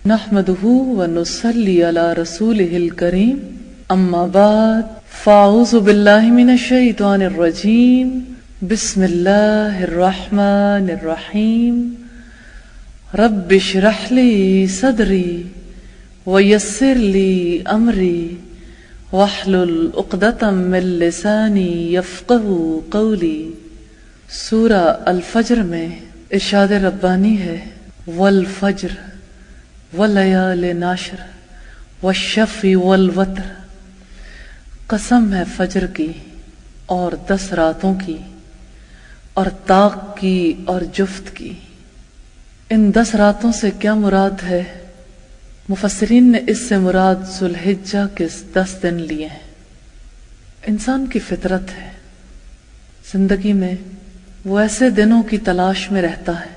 نحمده ونصلي على رسوله الكريم اما بعد فاعوذ بالله من الشيطان الرجيم بسم الله الرحمن الرحيم رب اشرح لي صدري ويسر لي امري واحلل عقدة من لساني يفقهوا قولي۔ سورہ الفجر میں ارشاد ربانی ہے والفجر ولیال ناشر والشفع والوتر، قسم ہے فجر کی اور 10 راتوں کی اور طاق کی اور جفت کی۔ ان 10 راتوں سے کیا مراد ہے؟ مفسرین نے اس سے مراد ذوالحجہ کے 10 دن لیے ہیں۔ انسان کی فطرت ہے زندگی میں وہ ایسے دنوں کی تلاش میں رہتا ہے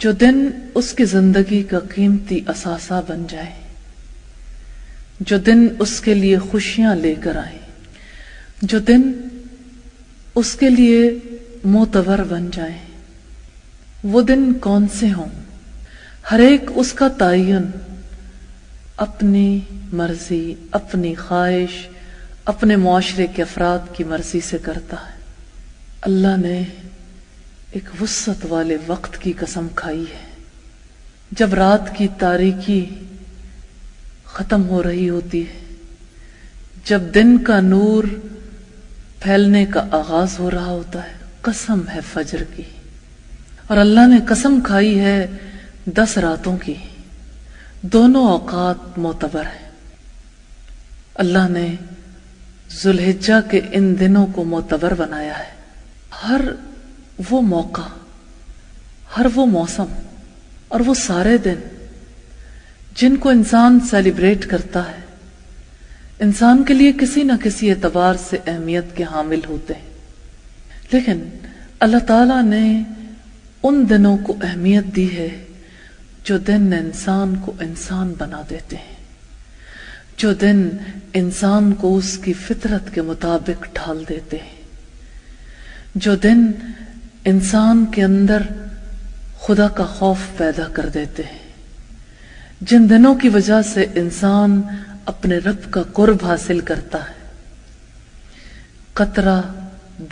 جو دن اس کی زندگی کا قیمتی اثاثہ بن جائے، جو دن اس کے لیے خوشیاں لے کر آئیں، جو دن اس کے لیے معتبر بن جائیں۔ وہ دن کون سے ہوں؟ ہر ایک اس کا تعین اپنی مرضی، اپنی خواہش، اپنے معاشرے کے افراد کی مرضی سے کرتا ہے۔ اللہ نے ایک وسعت والے وقت کی قسم کھائی ہے، جب رات کی تاریکی ختم ہو رہی ہوتی ہے، جب دن کا نور پھیلنے کا آغاز ہو رہا ہوتا ہے۔ قسم ہے فجر کی، اور اللہ نے قسم کھائی ہے 10 راتوں کی۔ دونوں اوقات معتبر ہیں۔ اللہ نے ذوالحجہ کے ان دنوں کو معتبر بنایا ہے۔ ہر وہ موقع، ہر وہ موسم اور وہ سارے دن جن کو انسان سیلیبریٹ کرتا ہے، انسان کے لیے کسی نہ کسی اعتبار سے اہمیت کے حامل ہوتے ہیں، لیکن اللہ تعالیٰ نے ان دنوں کو اہمیت دی ہے جو دن انسان کو انسان بنا دیتے ہیں، جو دن انسان کو اس کی فطرت کے مطابق ڈھال دیتے ہیں، جو دن انسان کے اندر خدا کا خوف پیدا کر دیتے ہیں، جن دنوں کی وجہ سے انسان اپنے رب کا قرب حاصل کرتا ہے۔ قطرہ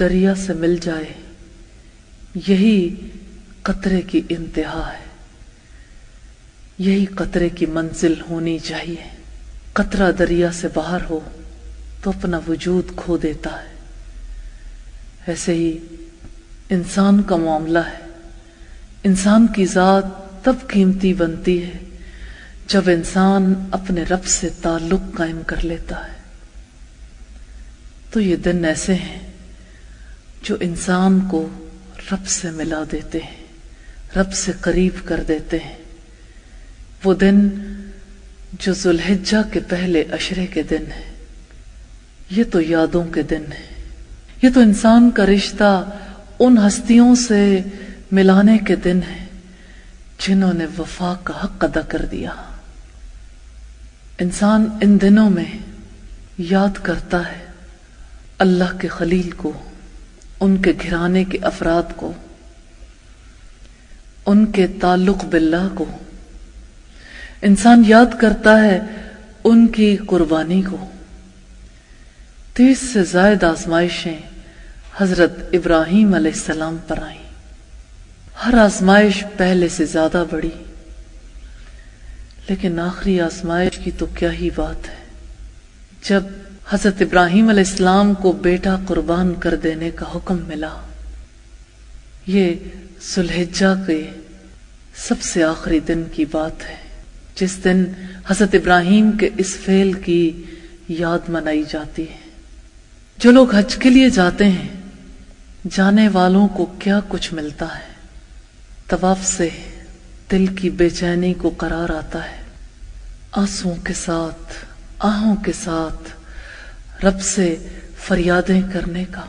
دریا سے مل جائے، یہی قطرے کی انتہا ہے، یہی قطرے کی منزل ہونی چاہیے۔ قطرہ دریا سے باہر ہو تو اپنا وجود کھو دیتا ہے۔ ایسے ہی انسان کا معاملہ ہے۔ انسان کی ذات تب قیمتی بنتی ہے جب انسان اپنے رب سے تعلق قائم کر لیتا ہے۔ تو یہ دن ایسے ہیں جو انسان کو رب سے ملا دیتے ہیں، رب سے قریب کر دیتے ہیں۔ وہ دن جو ذوالحجہ کے پہلے عشرے کے دن ہیں، یہ تو یادوں کے دن ہیں۔ یہ تو انسان کا رشتہ ان ہستیوں سے ملانے کے دن ہیں جنہوں نے وفا کا حق ادا کر دیا۔ انسان ان دنوں میں یاد کرتا ہے اللہ کے خلیل کو، ان کے گھرانے کے افراد کو، ان کے تعلق باللہ کو۔ انسان یاد کرتا ہے ان کی قربانی کو۔ 30 سے زائد آزمائشیں حضرت ابراہیم علیہ السلام پر آئیں۔ ہر آزمائش پہلے سے زیادہ بڑی، لیکن آخری آزمائش کی تو کیا ہی بات ہے۔ جب حضرت ابراہیم علیہ السلام کو بیٹا قربان کر دینے کا حکم ملا، یہ ذوالحجہ کے سب سے آخری دن کی بات ہے، جس دن حضرت ابراہیم کے اس فعل کی یاد منائی جاتی ہے۔ جو لوگ حج کے لیے جاتے ہیں، جانے والوں کو کیا کچھ ملتا ہے۔ طواف سے دل کی بے چینی کو قرار آتا ہے، آنسوؤں کے ساتھ، آہوں کے ساتھ رب سے فریادیں کرنے کا،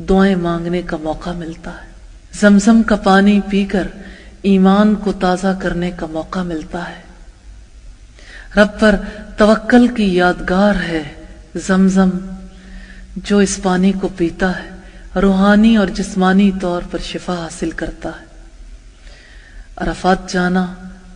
دعائیں مانگنے کا موقع ملتا ہے۔ زمزم کا پانی پی کر ایمان کو تازہ کرنے کا موقع ملتا ہے۔ رب پر توکل کی یادگار ہے زمزم۔ جو اس پانی کو پیتا ہے روحانی اور جسمانی طور پر شفا حاصل کرتا ہے۔ عرفات جانا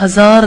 1000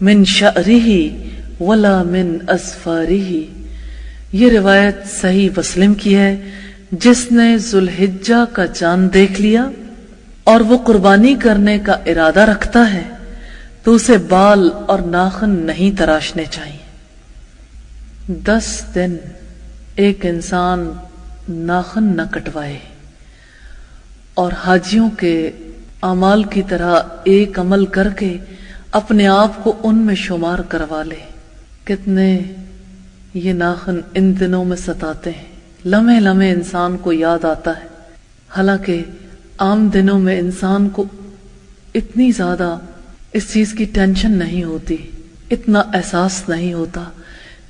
من شعرہ ولا من اظفارہ. یہ روایت صحیح مسلم کی ہے. جس نے ذوالحجہ کا چاند دیکھ لیا اور وہ قربانی کرنے کا ارادہ رکھتا ہے تو اسے بال اور ناخن نہیں تراشنے چاہیے. 10 دن ایک انسان ناخن نہ کٹوائے اور حاجیوں کے اعمال کی طرح ایک عمل کر کے اپنے آپ کو ان میں شمار کروا لے. کتنے یہ ناخن ان دنوں میں ستاتے ہیں. لمحے لمحے انسان کو یاد آتا ہے. حالانکہ عام دنوں میں انسان کو اتنی زیادہ اس چیز کی ٹینشن نہیں ہوتی، اتنا احساس نہیں ہوتا،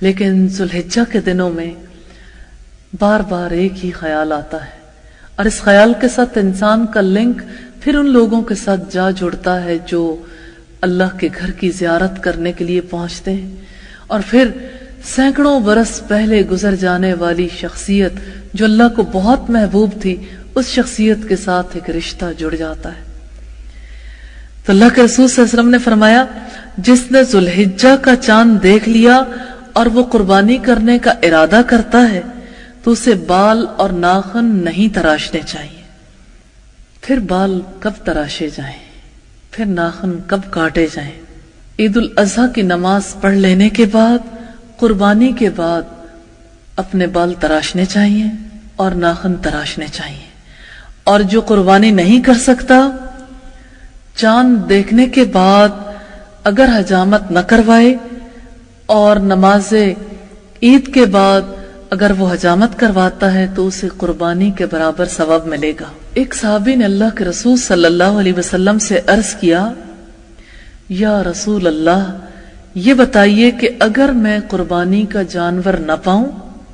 لیکن ذوالحجہ کے دنوں میں بار بار ایک ہی خیال آتا ہے، اور اس خیال کے ساتھ انسان کا لنک پھر ان لوگوں کے ساتھ جا جڑتا ہے جو اللہ کے گھر کی زیارت کرنے کے لیے پہنچتے ہیں، اور پھر سینکڑوں برس پہلے گزر جانے والی شخصیت جو اللہ کو بہت محبوب تھی، اس شخصیت کے ساتھ ایک رشتہ جڑ جاتا ہے. تو اللہ کے رسول صلی اللہ علیہ وسلم نے فرمایا جس نے ذوالحجہ کا چاند دیکھ لیا اور وہ قربانی کرنے کا ارادہ کرتا ہے تو اسے بال اور ناخن نہیں تراشنے چاہیے. پھر بال کب تراشے جائیں، پھر ناخن کب کاٹے جائیں؟ عید الاضحیٰ کی نماز پڑھ لینے کے بعد، قربانی کے بعد اپنے بال تراشنے چاہیے اور ناخن تراشنے چاہیے. اور جو قربانی نہیں کر سکتا، چاند دیکھنے کے بعد اگر حجامت نہ کروائے اور نماز عید کے بعد اگر وہ حجامت کرواتا ہے تو اسے قربانی کے برابر ثواب ملے گا. ایک صحابی نے اللہ کے رسول صلی اللہ علیہ وسلم سے عرض کیا، یا رسول اللہ، یہ بتائیے کہ اگر میں قربانی کا جانور نہ پاؤں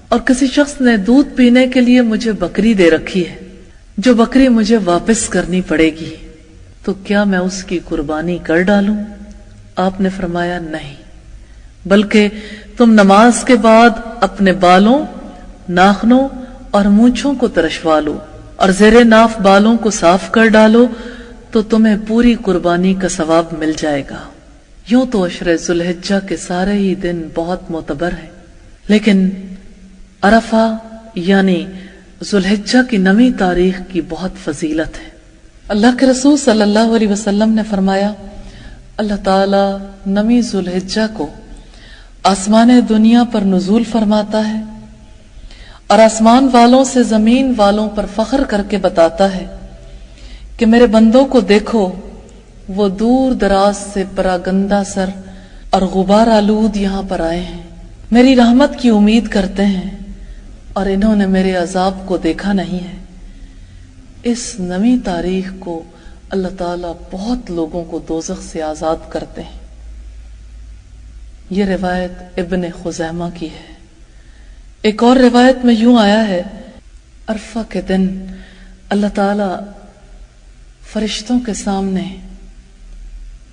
اور کسی شخص نے دودھ پینے کے لیے مجھے بکری دے رکھی ہے، جو بکری مجھے واپس کرنی پڑے گی، تو کیا میں اس کی قربانی کر ڈالوں؟ آپ نے فرمایا نہیں، بلکہ تم نماز کے بعد اپنے بالوں، ناخنوں اور مونچھوں کو ترشوا لو اور زیر ناف بالوں کو صاف کر ڈالو تو تمہیں پوری قربانی کا ثواب مل جائے گا. یوں تو عشر ذوالحجہ کے سارے ہی دن بہت معتبر ہیں، لیکن عرفہ یعنی ذوالحجہ کی 9 تاریخ کی بہت فضیلت ہے. اللہ کے رسول صلی اللہ علیہ وسلم نے فرمایا اللہ تعالی 9 ذوالحجہ کو آسمان دنیا پر نزول فرماتا ہے اور آسمان والوں سے زمین والوں پر فخر کر کے بتاتا ہے کہ میرے بندوں کو دیکھو، وہ دور دراز سے پراگندہ سر اور غبار آلود یہاں پر آئے ہیں، میری رحمت کی امید کرتے ہیں اور انہوں نے میرے عذاب کو دیکھا نہیں ہے. اس 9 تاریخ کو اللہ تعالیٰ بہت لوگوں کو دوزخ سے آزاد کرتے ہیں. یہ روایت ابن خزیمہ کی ہے. ایک اور روایت میں یوں آیا ہے، عرفہ کے دن اللہ تعالیٰ فرشتوں کے سامنے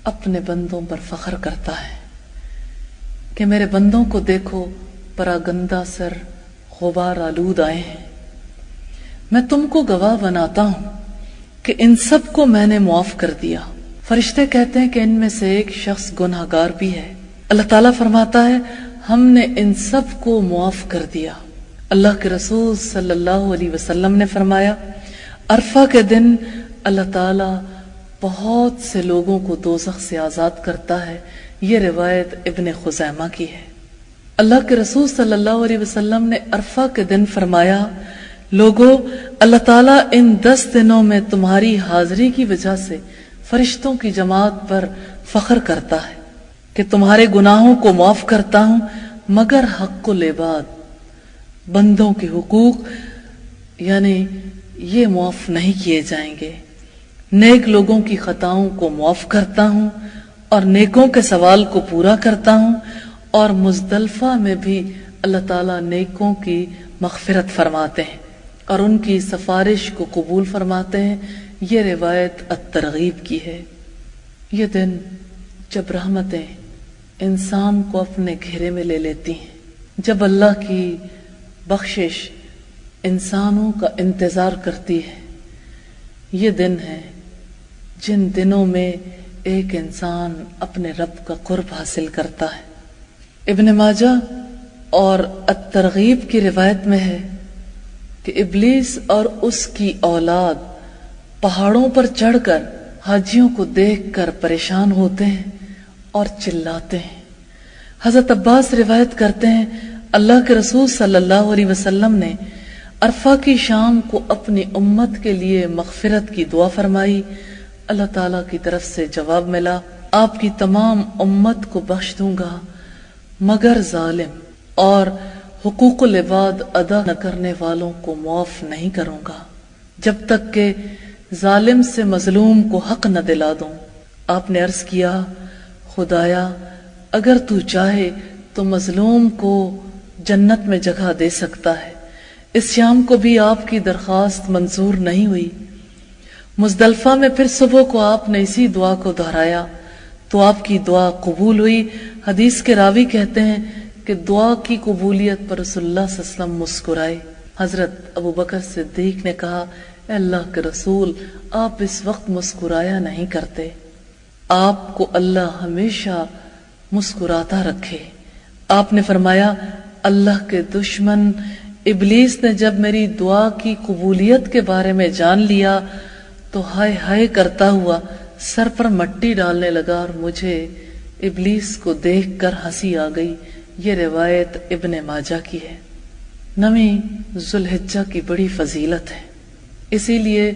اپنے بندوں پر فخر کرتا ہے کہ میرے بندوں کو دیکھو، پراگندہ سر غبار آلود آئے ہیں، میں تم کو گواہ بناتا ہوں کہ ان سب کو میں نے معاف کر دیا. فرشتے کہتے ہیں کہ ان میں سے ایک شخص گنہگار بھی ہے. اللہ تعالیٰ فرماتا ہے ہم نے ان سب کو معاف کر دیا. اللہ کے رسول صلی اللہ علیہ وسلم نے فرمایا عرفہ کے دن اللہ تعالیٰ بہت سے لوگوں کو دوزخ سے آزاد کرتا ہے. یہ روایت ابن خزیمہ کی ہے. اللہ کے رسول صلی اللہ علیہ وسلم نے عرفہ کے دن فرمایا لوگوں، اللہ تعالیٰ ان 10 دنوں میں تمہاری حاضری کی وجہ سے فرشتوں کی جماعت پر فخر کرتا ہے کہ تمہارے گناہوں کو معاف کرتا ہوں، مگر حق العباد، بندوں کے حقوق یعنی یہ معاف نہیں کیے جائیں گے. نیک لوگوں کی خطاؤں کو معاف کرتا ہوں اور نیکوں کے سوال کو پورا کرتا ہوں، اور مزدلفہ میں بھی اللہ تعالیٰ نیکوں کی مغفرت فرماتے ہیں اور ان کی سفارش کو قبول فرماتے ہیں. یہ روایت الترغیب کی ہے. یہ دن جب رحمتیں انسان کو اپنے گھیرے میں لے لیتی ہیں، جب اللہ کی بخشش انسانوں کا انتظار کرتی ہے، یہ دن ہے جن دنوں میں ایک انسان اپنے رب کا قرب حاصل کرتا ہے۔ ابن ماجہ اور الترغیب کی روایت میں ہے کہ ابلیس اور اس کی اولاد پہاڑوں پر چڑھ کر حاجیوں کو دیکھ کر پریشان ہوتے ہیں اور چلاتے ہیں۔ حضرت عباس روایت کرتے ہیں اللہ کے رسول صلی اللہ علیہ وسلم نے عرفہ کی شام کو اپنی امت کے لیے مغفرت کی دعا فرمائی۔ اللہ تعالیٰ کی طرف سے جواب ملا، آپ کی تمام امت کو بخش دوں گا مگر ظالم اور حقوق العباد ادا نہ کرنے والوں کو معاف نہیں کروں گا جب تک کہ ظالم سے مظلوم کو حق نہ دلا دوں۔ آپ نے عرض کیا، خدایا اگر تو چاہے تو مظلوم کو جنت میں جگہ دے سکتا ہے۔ اس شام کو بھی آپ کی درخواست منظور نہیں ہوئی۔ مزدلفہ میں پھر صبح کو آپ نے اسی دعا کو دہرایا تو آپ کی دعا قبول ہوئی۔ حدیث کے راوی کہتے ہیں کہ دعا کی قبولیت پر رسول اللہ صلی اللہ علیہ وسلم مسکرائے۔ حضرت ابو بکر صدیق نے کہا، اے اللہ کے رسول، آپ اس وقت مسکرایا نہیں کرتے، آپ کو اللہ ہمیشہ مسکراتا رکھے۔ آپ نے فرمایا، اللہ کے دشمن ابلیس نے جب میری دعا کی قبولیت کے بارے میں جان لیا تو ہائے ہائے کرتا ہوا سر پر مٹی ڈالنے لگا اور مجھے ابلیس کو دیکھ کر ہنسی آ گئی۔ یہ روایت ابن ماجہ کی ہے۔ 9 ذوالحجہ کی بڑی فضیلت ہے، اسی لیے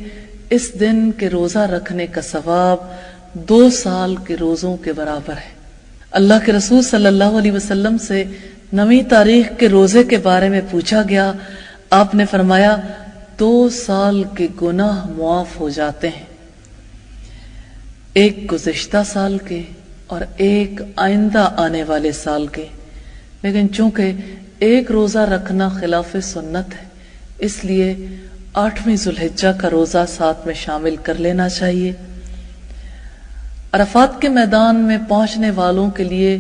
اس دن کے روزہ رکھنے کا ثواب 2 سال کے روزوں کے برابر ہے۔ اللہ کے رسول صلی اللہ علیہ وسلم سے 9 تاریخ کے روزے کے بارے میں پوچھا گیا۔ آپ نے فرمایا 2 سال کے گناہ معاف ہو جاتے ہیں، ایک گزشتہ سال کے اور ایک آئندہ آنے والے سال کے۔ لیکن چونکہ ایک روزہ رکھنا خلاف سنت ہے، اس لیے 8ویں ذوالحجہ کا روزہ ساتھ میں شامل کر لینا چاہیے۔ عرفات کے میدان میں پہنچنے والوں کے لیے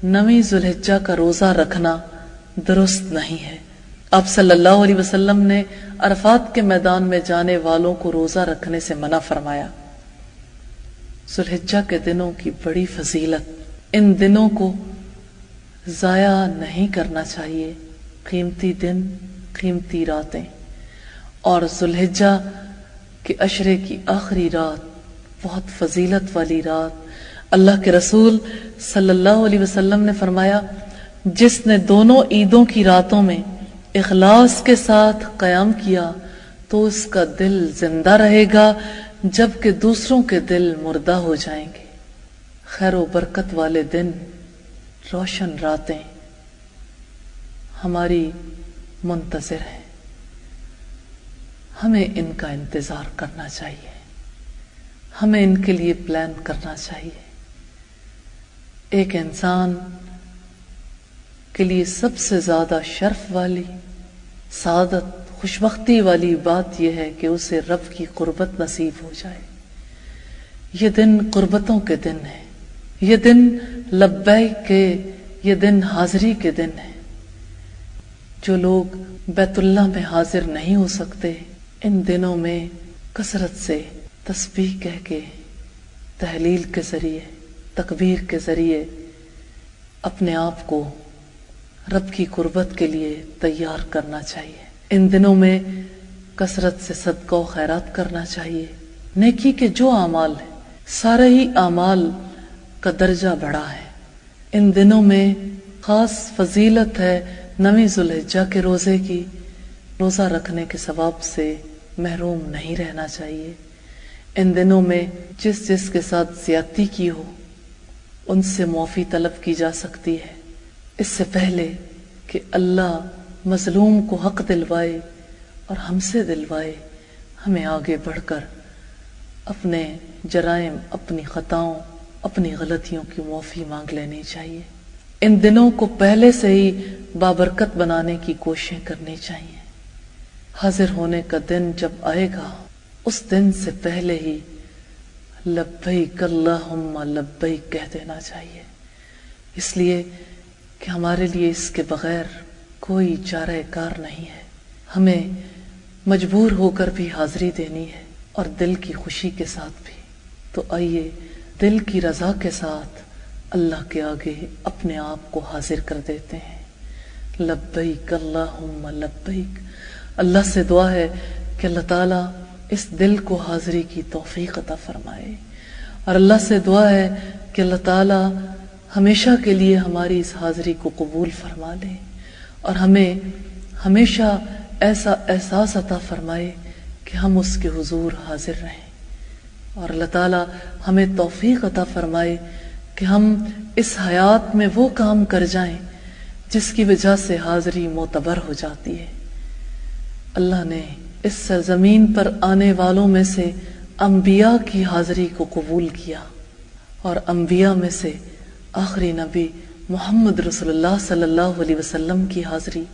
9 ذوالحجہ کا روزہ رکھنا درست نہیں ہے۔ آپ صلی اللہ علیہ وسلم نے عرفات کے میدان میں جانے والوں کو روزہ رکھنے سے منع فرمایا۔ ذوالحجہ کے دنوں کی بڑی فضیلت، ان دنوں کو ضائع نہیں کرنا چاہیے۔ قیمتی دن، قیمتی راتیں، اور ذوالحجہ کے عشرے کی آخری رات بہت فضیلت والی رات۔ اللہ کے رسول صلی اللہ علیہ وسلم نے فرمایا، جس نے دونوں عیدوں کی راتوں میں اخلاص کے ساتھ قیام کیا تو اس کا دل زندہ رہے گا جبکہ دوسروں کے دل مردہ ہو جائیں گے۔ خیر و برکت والے دن، روشن راتیں ہماری منتظر ہیں، ہمیں ان کا انتظار کرنا چاہیے، ہمیں ان کے لیے پلان کرنا چاہیے۔ ایک انسان کے لیے سب سے زیادہ شرف والی، سعادت، خوشبختی والی بات یہ ہے کہ اسے رب کی قربت نصیب ہو جائے۔ یہ دن قربتوں کے دن ہے، یہ دن لبیک کے، یہ دن حاضری کے دن ہے۔ جو لوگ بیت اللہ میں حاضر نہیں ہو سکتے، ان دنوں میں کثرت سے تسبیح کہہ کے، تحلیل کے ذریعے، تکبیر کے ذریعے اپنے آپ کو رب کی قربت کے لیے تیار کرنا چاہیے۔ ان دنوں میں کثرت سے صدقہ و خیرات کرنا چاہیے۔ نیکی کے جو اعمال ہیں، سارے ہی اعمال کا درجہ بڑا ہے۔ ان دنوں میں خاص فضیلت ہے 9 ذوالحجہ کے روزے کی۔ روزہ رکھنے کے ثواب سے محروم نہیں رہنا چاہیے۔ ان دنوں میں جس کے ساتھ زیادتی کی ہو ان سے معافی طلب کی جا سکتی ہے، اس سے پہلے کہ اللہ مظلوم کو حق دلوائے اور ہم سے دلوائے۔ ہمیں آگے بڑھ کر اپنے جرائم، اپنی خطاؤں، اپنی غلطیوں کی معافی مانگ لینی چاہیے۔ ان دنوں کو پہلے سے ہی بابرکت بنانے کی کوششیں کرنی چاہیے۔ حاضر ہونے کا دن جب آئے گا، اس دن سے پہلے ہی لبیک اللہم لبیک کہہ دینا چاہیے، اس لیے کہ ہمارے لیے اس کے بغیر کوئی چارہ کار نہیں ہے۔ ہمیں مجبور ہو کر بھی حاضری دینی ہے اور دل کی خوشی کے ساتھ بھی۔ تو آئیے دل کی رضا کے ساتھ اللہ کے آگے اپنے آپ کو حاضر کر دیتے ہیں۔ لبیک اللہم لبیک، اللہ سے دعا ہے کہ اللہ تعالیٰ اس دل کو حاضری کی توفیق عطا فرمائے، اور اللہ سے دعا ہے کہ اللہ تعالیٰ ہمیشہ کے لیے ہماری اس حاضری کو قبول فرما لے، اور ہمیں ہمیشہ ایسا احساس عطا فرمائے کہ ہم اس کے حضور حاضر رہیں، اور اللہ تعالیٰ ہمیں توفیق عطا فرمائے کہ ہم اس حیات میں وہ کام کر جائیں جس کی وجہ سے حاضری معتبر ہو جاتی ہے۔ اللہ نے اس سرزمین پر آنے والوں میں سے انبیاء کی حاضری کو قبول کیا، اور انبیاء میں سے آخری نبی محمد رسول اللہ صلی اللہ علیہ وسلم کی حاضری۔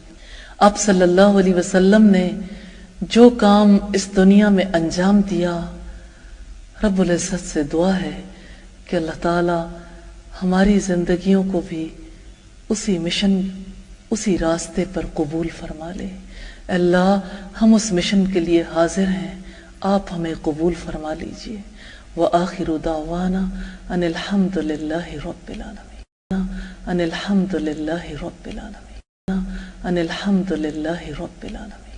آپ صلی اللہ علیہ وسلم نے جو کام اس دنیا میں انجام دیا، رب العزت سے دعا ہے کہ اللہ تعالی ہماری زندگیوں کو بھی اسی مشن، اسی راستے پر قبول فرما لے۔ اللہ، ہم اس مشن کے لیے حاضر ہیں، آپ ہمیں قبول فرما لیجئے۔ وآخر دعوانا ان الحمد للہ رب العالمین، ان الحمد للہ رب العالمین، ان الحمد للہ رب العالمین۔